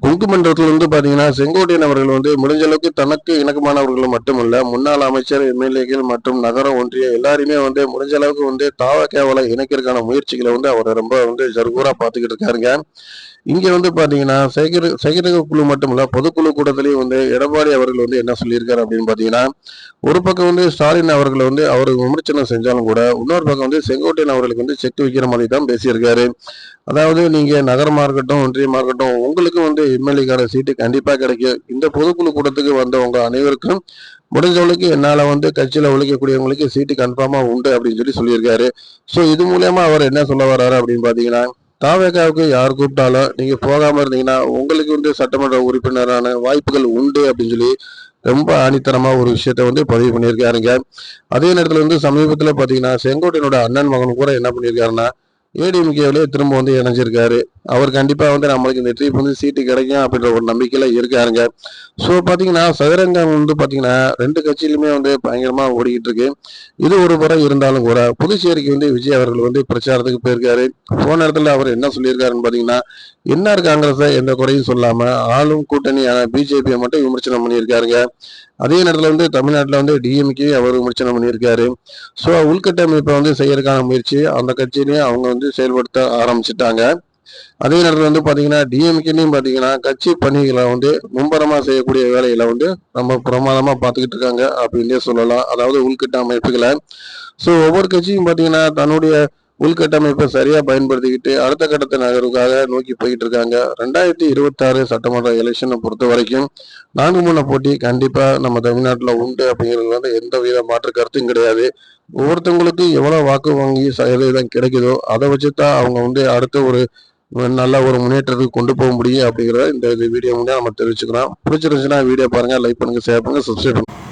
கொங்கு மண்டலத்தில் பாத்தீங்கன்னா செங்கோட்டையன் அவர்கள் முடிஞ்ச அளவுக்கு தனக்கு இணக்கமானவர்கள் மட்டுமல்ல, முன்னாள் அமைச்சர், எம்எல்ஏக்கள் மற்றும் நகர ஒன்றிய எல்லாருமே முடிஞ்ச அளவுக்கு தாவகேவல இணைக்கிறதுக்கான முயற்சிகளை அவர் ரொம்ப ஜர்கூரா பார்த்துக்கிட்டு இருக்காருங்க. இங்க பாத்தீங்கன்னா சேகரிக்க குழு மட்டுமல்ல, பொதுக்குழு கூட்டத்திலேயே எடப்பாடி அவர்கள் என்ன சொல்லியிருக்காரு அப்படின்னு பாத்தீங்கன்னா, ஒரு பக்கம் ஸ்டாலின் அவர்கள் அவர் விமர்சனம் செஞ்சாலும் கூட, இன்னொரு பக்கம் செங்கோட்டையன் அவர்களுக்கு செக் வைக்கிற மாதிரி தான் பேசியிருக்காரு. அதாவது நீங்க நகரமா இருக்கட்டும், ஒன்றியமா இருக்கட்டும், உங்களுக்கு எம்எல்ஏக்கான சீட்டு கண்டிப்பா கிடைக்கும். இந்த பொதுக்குழு கூட்டத்துக்கு வந்தவங்க அனைவருக்கும் முடிஞ்சவளுக்கு என்னால கட்சியில உழைக்கக்கூடியவங்களுக்கு சீட்டு கன்ஃபார்மா உண்டு அப்படின்னு சொல்லியிருக்காரு. ஸோ இது மூலியமா அவர் என்ன சொல்ல வர்றாரு அப்படின்னு பாத்தீங்கன்னா, தாவேகாவுக்கு யார் கூப்பிட்டாலும் நீங்க போகாம இருந்தீங்கன்னா உங்களுக்கு சட்டமன்ற உறுப்பினரான வாய்ப்புகள் உண்டு அப்படின்னு ரொம்ப ஆணித்தரமா ஒரு விஷயத்த பதிவு பண்ணியிருக்காருங்க. அதே நேரத்துல சமீபத்துல பாத்தீங்கன்னா செங்கோட்டையனோட அண்ணன் மகன் கூட என்ன பண்ணியிருக்காருன்னா, ஏடிஎம்கேவிலே திரும்ப இணைஞ்சிருக்காரு. அவர் கண்டிப்பா நம்மளுக்கு இந்த ட்ரிப் சீட்டு கிடைக்கும் அப்படின்ற ஒரு நம்பிக்கையில இருக்காருங்க. ஸோ பாத்தீங்கன்னா சதுரங்கம் பாத்தீங்கன்னா ரெண்டு கட்சியிலுமே பயங்கரமா ஓடிக்கிட்டு இருக்கு. இது ஒரு புறம் இருந்தாலும் கூட புதுச்சேரிக்கு விஜய் அவர்கள் பிரச்சாரத்துக்கு போயிருக்காரு. போன இடத்துல அவர் என்ன சொல்லியிருக்காருன்னு பாத்தீங்கன்னா, என்ஆர் காங்கிரஸை எந்த குறையும் சொல்லாம ஆளும் கூட்டணியான பிஜேபியை மட்டும் விமர்சனம் பண்ணியிருக்காருங்க. அதே நேரத்துல தமிழ்நாட்டில் டிஎம்கே அவர் விமர்சனம் பண்ணியிருக்காரு. ஸோ உள்கட்டமைப்பை செய்யறதுக்கான முயற்சி அந்த கட்சியிலேயே அவங்க செயல்படுத்த ஆரம்பிச்சுட்டாங்க. அதே நேரத்தில் பாத்தீங்கன்னா டிஎம்கேலையும் பாத்தீங்கன்னா கட்சி பணிகளை மும்பரமா செய்யக்கூடிய வேலைகளை நம்ம பிரமாதமா பார்த்துக்கிட்டு இருக்காங்க அப்படின்னே சொல்லலாம். அதாவது உள்கட்ட அமைப்புகளை. ஸோ ஒவ்வொரு கட்சியும் பாத்தீங்கன்னா தன்னுடைய உள்கட்டமைப்பை சரியா பயன்படுத்திக்கிட்டு அடுத்த கட்டத்தை நகர்வுக்காக நோக்கி போயிட்டு இருக்காங்க. 2026 சட்டமன்ற எலெக்ஷனை பொறுத்த வரைக்கும் 4 போட்டி கண்டிப்பா நம்ம தமிழ்நாட்டில் உண்டு அப்படிங்கிறது எந்த வித மாற்று கருத்தும் கிடையாது. ஒவ்வொருத்தவங்களுக்கு எவ்வளவு வாக்கு வங்கி சதவீதம் கிடைக்குதோ அதை வச்சுதான் அவங்க அடுத்த ஒரு நல்ல ஒரு முன்னேற்றத்துக்கு கொண்டு போக முடியும் அப்படிங்கிறத இந்த வீடியோ மூலம் நம்ம தெரிவிச்சுக்கிறோம். பிடிச்சிருந்துச்சுன்னா வீடியோ பாருங்க, லைக் பண்ணுங்க, ஷேர் பண்ணுங்க, சப்ஸ்கிரைப் பண்ணுங்க.